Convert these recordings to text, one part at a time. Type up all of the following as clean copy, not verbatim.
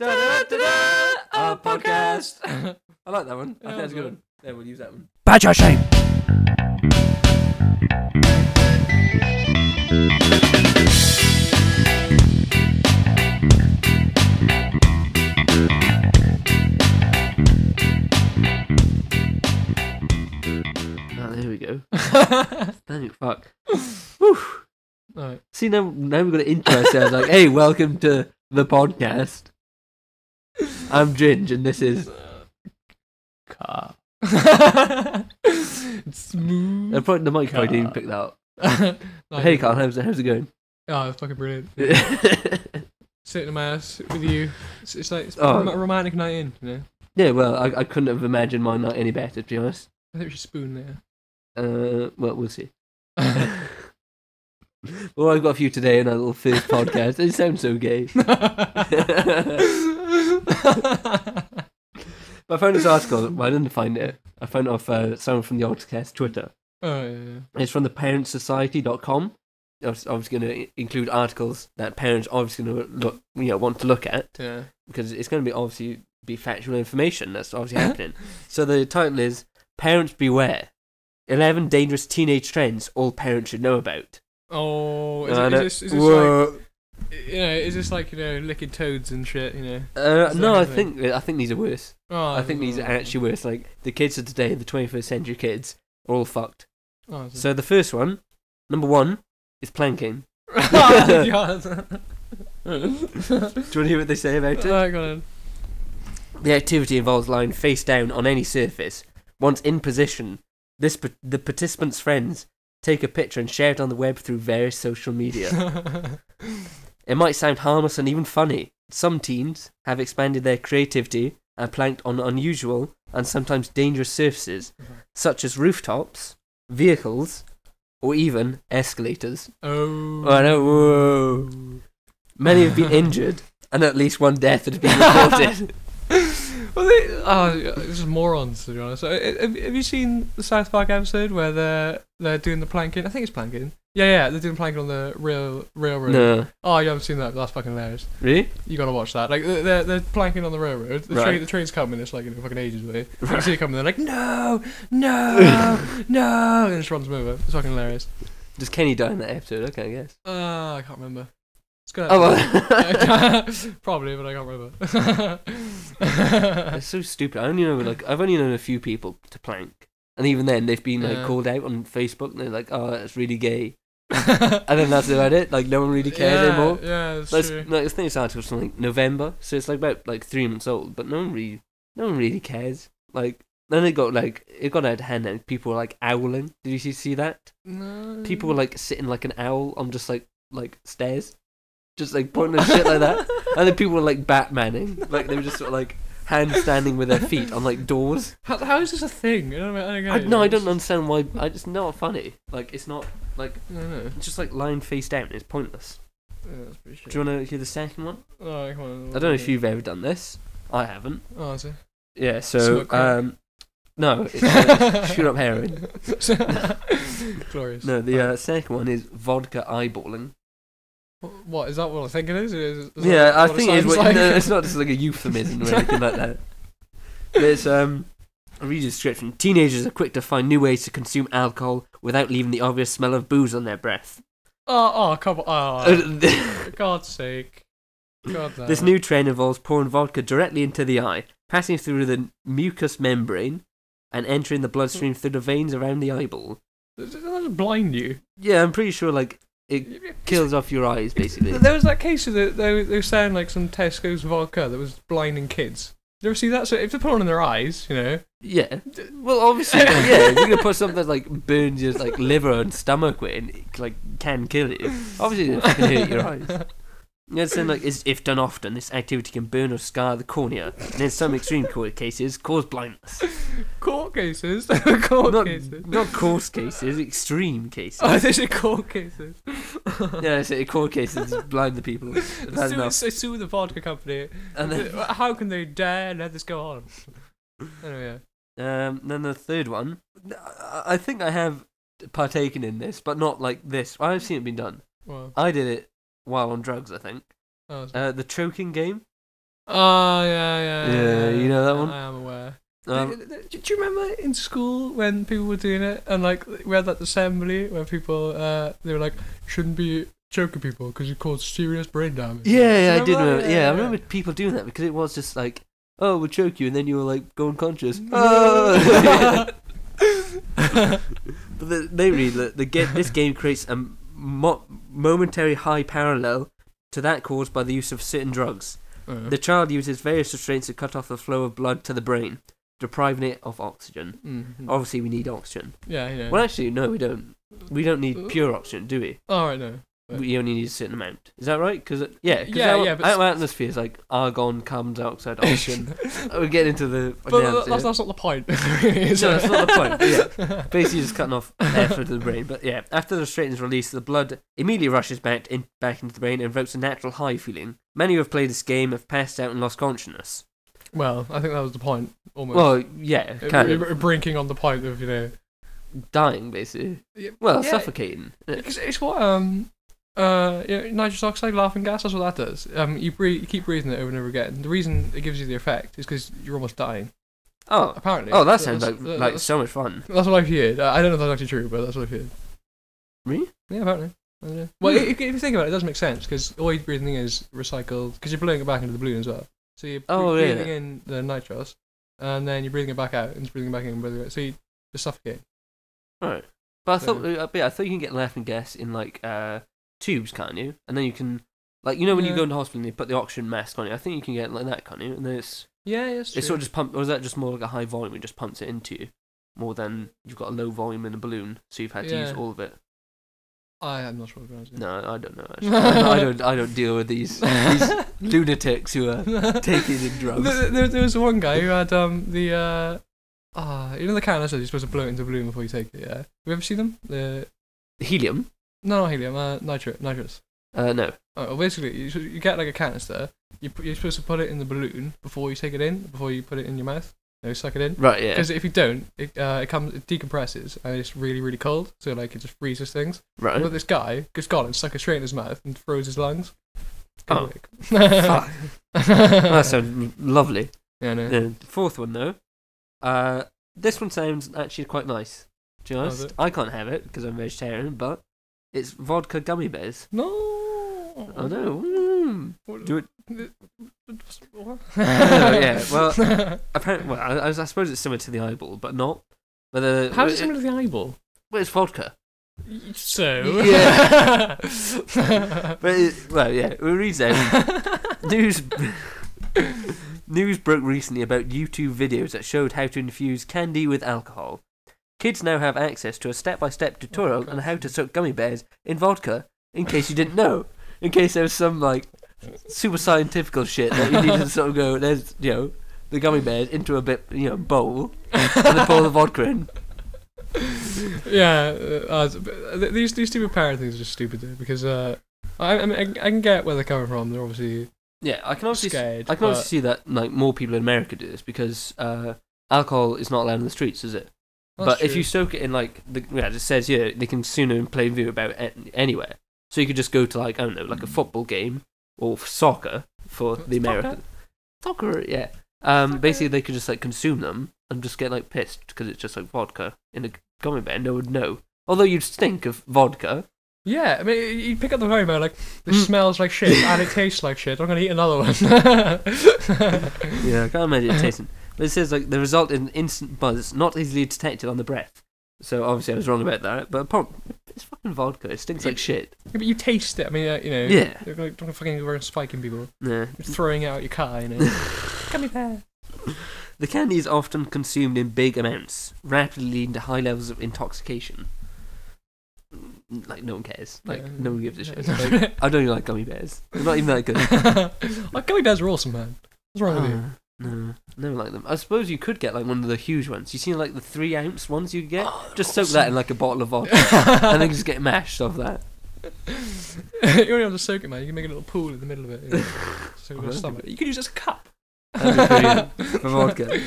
Our podcast. I like that one. I Yeah, think that's a good man. one. Yeah, we'll use that one. Badger shame. Oh, there we go. Thank fuck. Whew. Right. See, now we've got to intro ourselves like, hey, welcome to the podcast. I'm Ginge, and this is... Carl. Smooth. the mic probably didn't pick that up. Hey, Carl, how's it going? Oh, it's fucking brilliant. Sitting in my house with you. It's like a romantic night in, you know? Yeah, well, I couldn't have imagined mine not any better, to be honest. I think we should spoon there. Well, we'll see. Well, I've got a few today in our little first podcast. It sounds so gay. But I found this article. Well, I didn't find it. I found it off someone from the Oddcast Twitter. Oh, yeah. It's from the parentsociety.com. I was going to include articles that parents are obviously going to want to look at. Yeah. Because it's going to be factual information that's obviously happening. So the title is Parents Beware. 11 Dangerous Teenage Trends All Parents Should Know About. Oh, is this like, licking toads and shit, No, I think these are worse. Oh, I think these are actually worse. Like, the kids of today, the 21st century kids, are all fucked. Oh, So the first one, number 1, is planking. oh, God. Do you want to hear what they say about it? Oh, go on. The activity involves lying face down on any surface. Once in position, the participants' friends take a picture and share it on the web through various social media. It might sound harmless and even funny. Some teens have expanded their creativity and planked on unusual and sometimes dangerous surfaces, such as rooftops, vehicles, or even escalators. Oh. I know. Whoa. Many have been injured, and at least one death has been reported. Well, this is morons, to be honest. Have you seen the South Park episode where they're doing the planking? I think it's planking. Yeah, they're doing planking on the railroad. No. Oh, you haven't seen that? That's fucking hilarious. Really? You gotta watch that. Like they're planking on the railroad. Right. The train's coming. It's like fucking ages away. You can see it coming. They're like, no, no, and it just runs them over. It's fucking hilarious. Does Kenny die in that episode? Okay, I guess. I can't remember. It's good. Oh, well. Probably, but I can't remember. It's so stupid. I've only known a few people to plank, and even then they've been called out on Facebook, and they're like, "Oh, that's really gay," and then that's about it. Like no one really cares anymore. Yeah, that's true. Like I think this article's from like November, so it's like about 3 months old, but no one really cares. Like then it got out of hand, and people were like owling. Did you see that? No. People were like sitting like an owl on just like stairs. Just like pointing at shit like that, and then people were like Batmaning, like they were just sort of like handstanding with their feet on like doors. How is this a thing? I don't I don't understand why. It's not funny. Like it's not like No. it's just like lying face down. It's pointless. Yeah, that's pretty shit. Do you want to hear the second one? Oh, come on. I don't know if you've ever done this. I haven't. Oh, is it? Yeah. So Smoke crack. no, it's shoot up heroin. Glorious. No, the second one is vodka eyeballing. What is that? What I think it is? Yeah, I think it's like. No, it's not just like a euphemism or anything like that. There's I'll read the description. Teenagers are quick to find new ways to consume alcohol without leaving the obvious smell of booze on their breath. Oh, come on. For God's sake. God damn. This new trend involves pouring vodka directly into the eye, passing through the mucous membrane, and entering the bloodstream through the veins around the eyeball. Does that blind you? Yeah, I'm pretty sure like it kills off your eyes basically. There was that case of they were saying like some Tesco's vodka that was blinding kids. Did you ever see that? So if they put it on in their eyes, Yeah. Well, obviously, yeah. If you're gonna put something that like burns your like liver and stomach with, and it, like can kill you. Obviously, it can hurt your eyes. Yeah, it's saying like if done often, this activity can burn or scar the cornea, and in some extreme court cases, cause blindness. Court cases? Not cases? not course cases, extreme cases. Oh, these are court cases. Yeah, I say court cases blind the people. That's enough. Sue the vodka company. And then, How can they dare let this go on? Anyway. then the third one, I think I have partaken in this, but not like this. I've seen it being done. Well, I did it while on drugs, I think. oh, The choking game. Oh yeah. Yeah, you know that one? I am aware. Um, Do you remember in school when people were doing it and like we had that assembly where people they were like shouldn't be choking people because you cause serious brain damage. yeah, I did that? remember. Yeah, I remember people doing that because it was just like, oh, we'll choke you, and then you were like go unconscious. Oh. But they read that this game creates a momentary high parallel to that caused by the use of certain drugs. The child uses various restraints to cut off the flow of blood to the brain, depriving it of oxygen. Mm-hmm. Obviously, we need oxygen. Yeah. Well, actually, no, we don't. We don't need pure oxygen, do we? All right, no. We only need a certain amount. Is that right? Because out of atmosphere is like argon, carbon dioxide, oxygen. We're getting into the. But that's not the point. No, that's not the point. But yeah, basically just cutting off air flow to the brain. But yeah, after the restraint is released, the blood immediately rushes back into the brain and evokes a natural high feeling. Many who have played this game have passed out and lost consciousness. Well, I think that was the point. Almost. Well, yeah, kind of brinking on the point of dying, basically. Well, suffocating. It's what nitrous oxide, laughing gas. That's what that does. You keep breathing it over and over again. The reason it gives you the effect is because you're almost dying. Oh, apparently. Oh, that sounds like so much fun. That's what I've heard. I don't know if that's actually true, but that's what I've heard. Really? Yeah, apparently. Well, if you think about it, it does make sense because all you're breathing is recycled because you're blowing it back into the balloon as well. So you're breathing in the nitrous, and then you're breathing it back out, and breathing it back in, and breathing it. So you just suffocate. Right. But I thought you can get laughing gas in like tubes, can't you? And then you can, like, when you go into hospital and they put the oxygen mask on you, I think you can get like that, can't you? And then it's it's sort of just pumped, or is that just more like a high volume? It just pumps it into you more than you've got a low volume in a balloon, so you've had to use all of it. I'm not sure. No, I don't know. Actually. I don't deal with these lunatics who are taking in drugs. There was one guy who had the canister you're supposed to blow it into a balloon before you take it. Yeah, have you ever seen them? The helium? No, not helium. Nitrous. No. Oh, well, basically, you get like a canister. You're supposed to put it in the balloon before you take it in, before you put it in your mouth. Suck it in. Right, yeah. Because if you don't, it decompresses and it's really, really cold. So like it just freezes things. Right. But this guy just got it, stuck it straight in his mouth, and froze his lungs. Fuck. That sounds lovely. Yeah, no. The fourth one though. This one sounds actually quite nice. To be honest, I can't have it because I'm vegetarian, but it's vodka gummy bears. No. Oh no. Do it. Yeah. Well, apparently, I suppose it's similar to the eyeball, but not. But how is it similar to the eyeball? Well, it's vodka. So. Yeah. It reads out. News broke recently about YouTube videos that showed how to infuse candy with alcohol. Kids now have access to a step-by-step tutorial on how to soak gummy bears in vodka, in case you didn't know. In case there was some, like, super scientific shit that you needed to sort of go, there's, the gummy bears into a bit, bowl, and then pour the vodka in. Yeah, these stupid parent things are just stupid, dude, because I can get where they're coming from. They're obviously I can obviously scared. I can obviously see that like more people in America do this because alcohol is not allowed in the streets, is it? But if you soak it in like it says here, they can sooner play with you about anywhere. So you could just go to like I don't know, like a football game or soccer for the American soccer, yeah. Basically they could just like consume them and just get like pissed because it's just like vodka in a gummy bear. No one would know. Although you'd stink of vodka. Yeah, I mean, you pick up the gummy bear like this smells like shit and it tastes like shit. I'm gonna eat another one. Yeah, I can't imagine it tasting. But it says like the result in instant buzz, not easily detected on the breath. So obviously I was wrong about that. But it's fucking vodka. It stinks like shit. Yeah, but you taste it. I mean, Yeah. You're like don't fucking go around spiking people. Yeah. You're throwing it out your car. Gummy bear. The candy is often consumed in big amounts, rapidly leading to high levels of intoxication. Like, no one cares. Like, no one gives a shit. Like, I don't even like gummy bears. They're not even that good. Like, gummy bears are awesome, man. What's wrong with you? No, never like them. I suppose you could get like one of the huge ones. You seen like the 3-ounce ones you could get? Just soak that in like a bottle of vodka and then just get mashed off that. You only have to soak it, man. You can make a little pool in the middle of it. So you could use it as a cup. That'd be brilliant for vodka.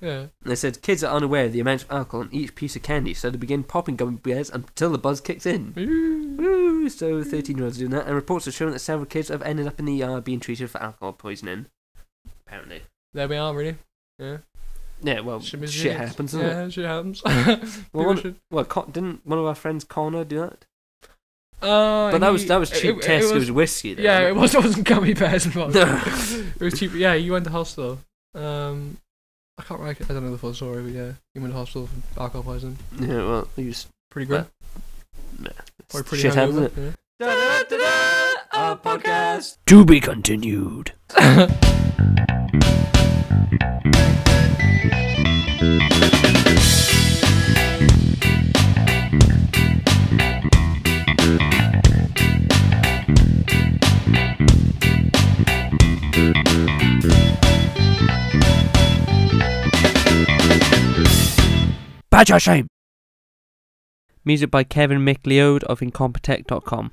Yeah. They said kids are unaware of the amount of alcohol in each piece of candy, so they begin popping gummy bears until the buzz kicks in. Woo! So 13-year-olds doing that, and reports have shown that several kids have ended up in the ER being treated for alcohol poisoning. there we are, really. Yeah. Yeah, well, shit happens, doesn't it? Yeah, shit happens. Didn't one of our friends Connor do that? But that was cheap Tesco's whiskey. Though, yeah, it wasn't gummy bears involved. No. It was cheap. Yeah, you went to hospital. I can't remember. I don't know the full story, but yeah, you went to hospital for alcohol poisoning. Yeah, well, he was pretty grim. Probably pretty shit happens, isn't it? A podcast to be continued. Badger shame. Music by Kevin McLeod of Incompetech.com.